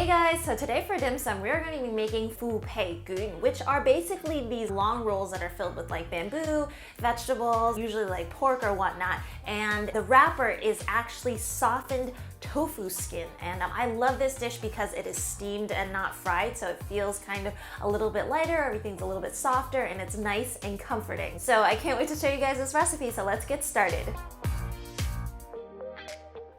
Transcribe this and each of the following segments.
Hey guys, so today for dim sum we're going to be making Pei Guen, which are basically these long rolls that are filled with like bamboo, vegetables, usually like pork or whatnot, and the wrapper is actually softened tofu skin. And I love this dish because it is steamed and not fried, so it feels kind of a little bit lighter, everything's a little bit softer, and it's nice and comforting. So I can't wait to show you guys this recipe, so let's get started.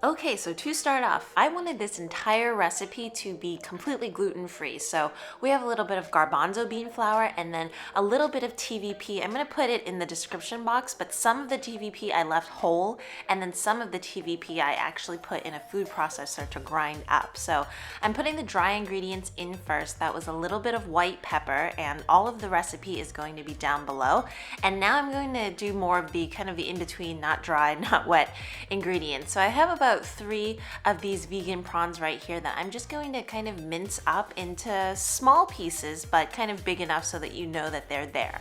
Okay, so to start off, I wanted this entire recipe to be completely gluten-free. So we have a little bit of garbanzo bean flour and then a little bit of TVP. I'm gonna put it in the description box, but some of the TVP I left whole, and then some of the TVP I actually put in a food processor to grind up. So I'm putting the dry ingredients in first. That was a little bit of white pepper, and all of the recipe is going to be down below. And now I'm going to do more of the kind of the in-between, not dry, not wet ingredients. So I have about 3 of these vegan prawns right here that I'm just going to kind of mince up into small pieces, but kind of big enough so that you know that they're there.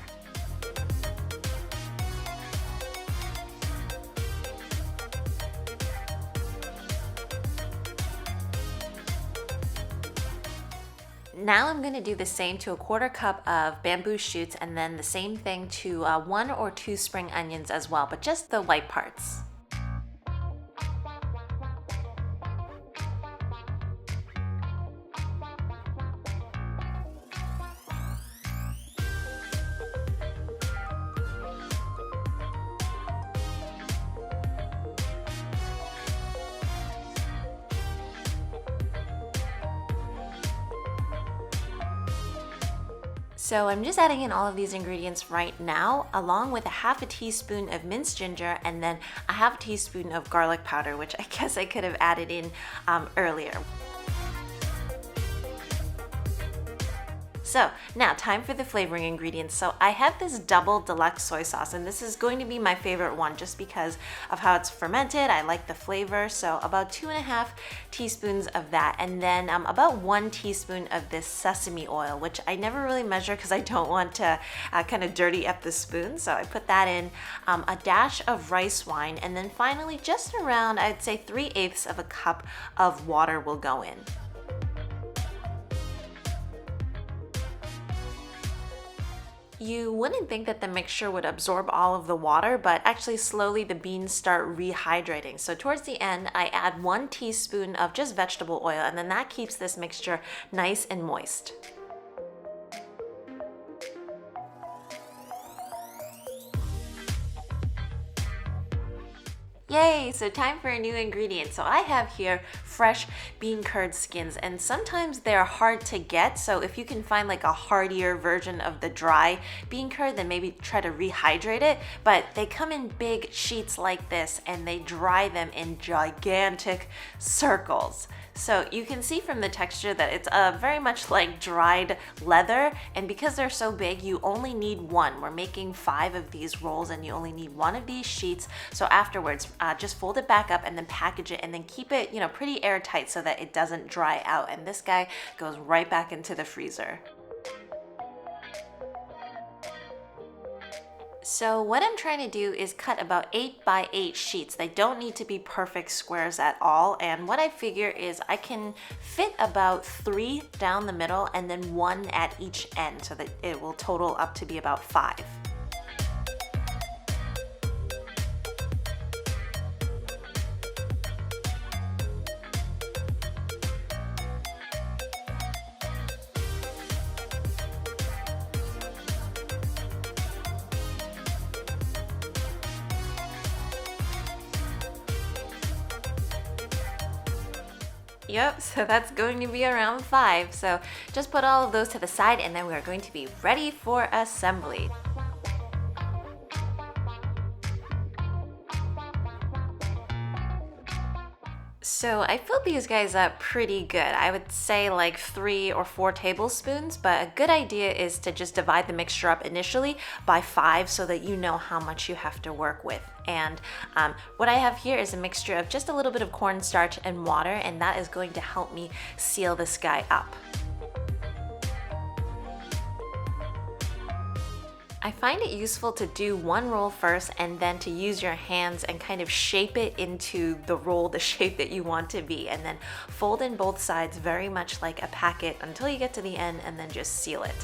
Now I'm going to do the same to a 1/4 cup of bamboo shoots, and then the same thing to 1 or 2 spring onions as well, but just the white parts. So I'm just adding in all of these ingredients right now, along with a 1/2 teaspoon of minced ginger and then a 1/2 teaspoon of garlic powder, which I guess I could have added in earlier. So now time for the flavoring ingredients. So I have this double deluxe soy sauce, and this is going to be my favorite one just because of how it's fermented. I like the flavor. So about 2.5 teaspoons of that, and then about 1 teaspoon of this sesame oil, which I never really measure because I don't want to kind of dirty up the spoon. So I put that in, a dash of rice wine, and then finally just around, I'd say 3/8 of a cup of water will go in. You wouldn't think that the mixture would absorb all of the water, but actually slowly the beans start rehydrating. So towards the end, I add 1 teaspoon of just vegetable oil, and then that keeps this mixture nice and moist. Yay, so time for a new ingredient. So I have here fresh bean curd skins, and sometimes they're hard to get. So if you can find like a hardier version of the dry bean curd, then maybe try to rehydrate it. But they come in big sheets like this, and they dry them in gigantic circles. So you can see from the texture that it's very much like dried leather, and because they're so big, you only need 1. We're making 5 of these rolls, and you only need 1 of these sheets. So afterwards, just fold it back up and then package it, and then keep it, pretty airtight so that it doesn't dry out. And this guy goes right back into the freezer. So what I'm trying to do is cut about 8 by 8 sheets. They don't need to be perfect squares at all. And what I figure is I can fit about 3 down the middle and then 1 at each end, so that it will total up to be about 5. Yep, so that's going to be around 5. So just put all of those to the side, and then we are going to be ready for assembly. So I filled these guys up pretty good. I would say like 3 or 4 tablespoons, but a good idea is to just divide the mixture up initially by 5 so that you know how much you have to work with. And what I have here is a mixture of just a little bit of cornstarch and water, and that is going to help me seal this guy up. I find it useful to do one roll first and then to use your hands and kind of shape it into the roll, the shape that you want to be, and then fold in both sides very much like a packet until you get to the end and then just seal it.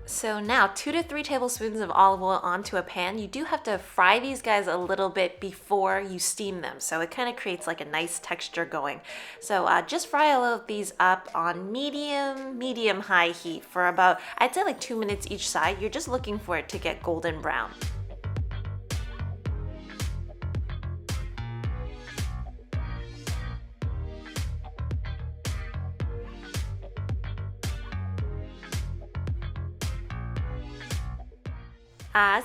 So now 2 to 3 tablespoons of olive oil onto a pan. You do have to fry these guys a little bit before you steam them, so it kind of creates like a nice texture going. So just fry all of these up on medium high heat for about, I'd say like 2 minutes each side. You're just looking for it to get golden brown.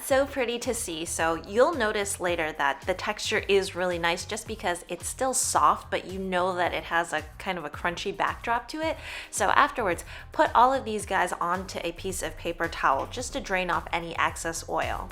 So pretty to see. So you'll notice later that the texture is really nice just because it's still soft, but you know that it has a kind of a crunchy backdrop to it. So afterwards, put all of these guys onto a piece of paper towel just to drain off any excess oil.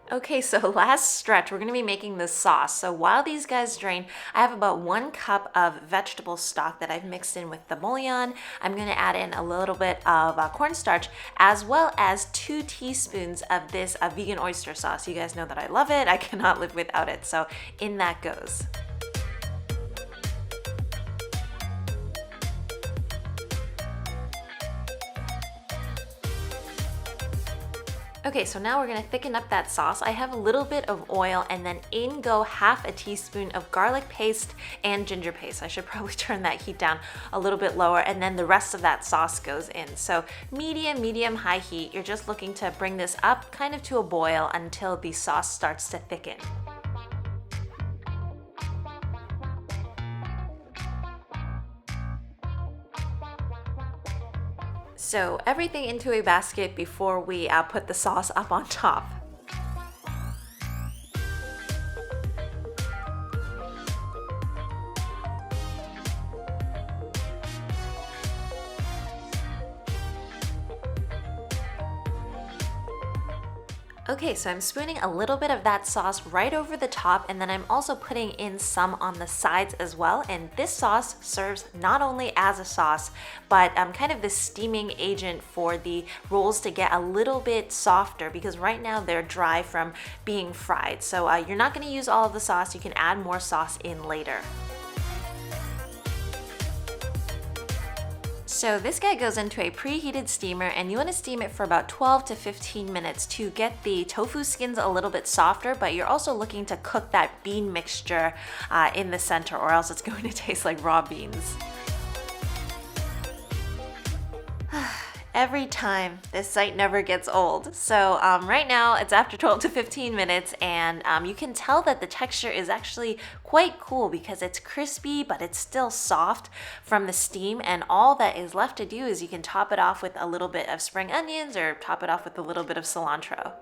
Okay, so last stretch, we're gonna be making this sauce. So while these guys drain, I have about 1 cup of vegetable stock that I've mixed in with the bouillon. I'm gonna add in a little bit of cornstarch, as well as 2 teaspoons of this vegan oyster sauce. You guys know that I love it. I cannot live without it, so in that goes. Okay, so now we're gonna thicken up that sauce. I have a little bit of oil and then in go half a teaspoon of garlic paste and ginger paste. I should probably turn that heat down a little bit lower, and then the rest of that sauce goes in. So medium high heat. You're just looking to bring this up kind of to a boil until the sauce starts to thicken. So everything into a basket before we put the sauce up on top. Okay, so I'm spooning a little bit of that sauce right over the top, and then I'm also putting in some on the sides as well. And this sauce serves not only as a sauce, but kind of the steaming agent for the rolls to get a little bit softer, because right now they're dry from being fried. So you're not gonna use all of the sauce, you can add more sauce in later. So this guy goes into a preheated steamer, and you want to steam it for about 12 to 15 minutes to get the tofu skins a little bit softer, but you're also looking to cook that bean mixture in the center, or else it's going to taste like raw beans. Every time, this site never gets old. So right now it's after 12 to 15 minutes, and you can tell that the texture is actually quite cool because it's crispy, but it's still soft from the steam, and all that is left to do is you can top it off with a little bit of spring onions or top it off with a little bit of cilantro.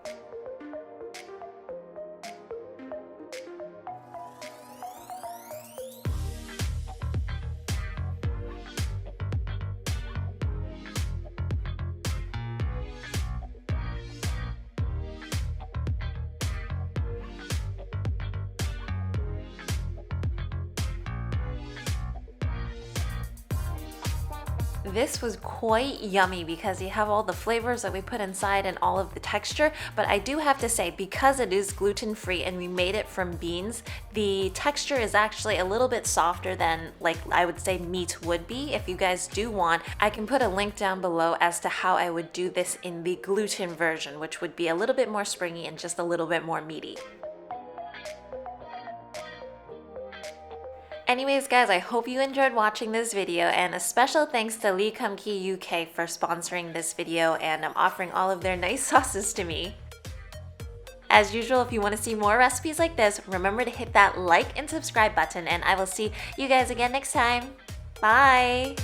This was quite yummy because you have all the flavors that we put inside and all of the texture, but I do have to say, because it is gluten-free and we made it from beans, the texture is actually a little bit softer than, like, I would say meat would be. If you guys do want, I can put a link down below as to how I would do this in the gluten version, which would be a little bit more springy and just a little bit more meaty. Anyways guys, I hope you enjoyed watching this video, and a special thanks to Lee Kum-ki UK for sponsoring this video and offering all of their nice sauces to me. As usual, if you want to see more recipes like this, remember to hit that like and subscribe button, and I will see you guys again next time. Bye!